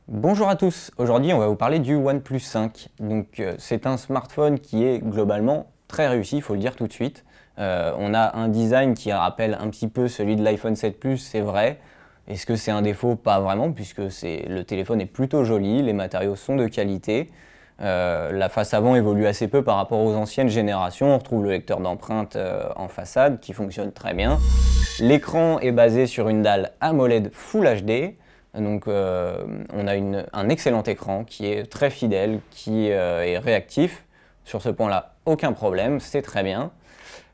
Bonjour à tous, aujourd'hui on va vous parler du OnePlus 5. C'est un smartphone qui est globalement très réussi, il faut le dire tout de suite. On a un design qui rappelle un petit peu celui de l'iPhone 7 Plus, c'est vrai. Est-ce que c'est un défaut? Pas vraiment, puisque le téléphone est plutôt joli, les matériaux sont de qualité. La face avant évolue assez peu par rapport aux anciennes générations. On retrouve le lecteur d'empreintes en façade qui fonctionne très bien. L'écran est basé sur une dalle AMOLED Full HD. On a un excellent écran qui est très fidèle, qui est réactif. Sur ce point-là, aucun problème, c'est très bien.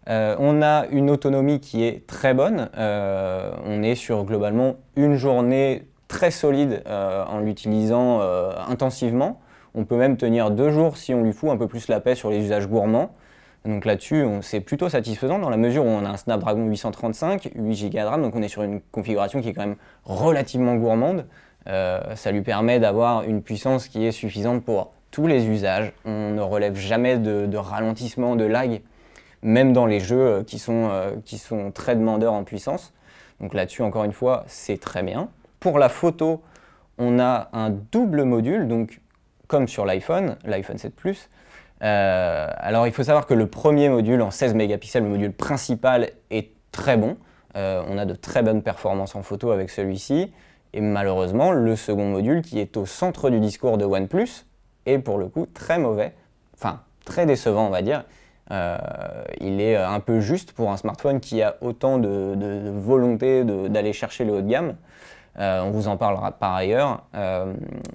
On a une autonomie qui est très bonne. On est sur globalement une journée très solide en l'utilisant intensivement. On peut même tenir 2 jours si on lui fout un peu plus la paix sur les usages gourmands. Donc là-dessus, c'est plutôt satisfaisant dans la mesure où on a un Snapdragon 835, 8 Go de RAM, donc on est sur une configuration qui est quand même relativement gourmande. Ça lui permet d'avoir une puissance qui est suffisante pour tous les usages. On ne relève jamais de ralentissement, de lag, même dans les jeux qui sont très demandeurs en puissance. Donc là-dessus, encore une fois, c'est très bien. Pour la photo, on a un double module, donc comme sur l'iPhone 7 Plus. Alors il faut savoir que le premier module en 16 mégapixels, le module principal, est très bon. On a de très bonnes performances en photo avec celui-ci. Et malheureusement, le second module, qui est au centre du discours de OnePlus, est pour le coup très mauvais, enfin très décevant on va dire. Il est un peu juste pour un smartphone qui a autant de volonté d'aller chercher le haut de gamme. On vous en parlera par ailleurs,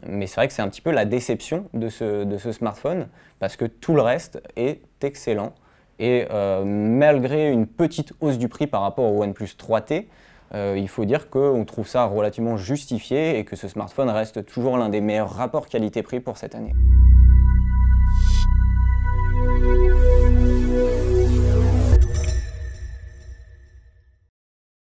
mais c'est vrai que c'est un petit peu la déception de ce smartphone parce que tout le reste est excellent et malgré une petite hausse du prix par rapport au OnePlus 3T, il faut dire qu'on trouve ça relativement justifié et que ce smartphone reste toujours l'un des meilleurs rapports qualité-prix pour cette année.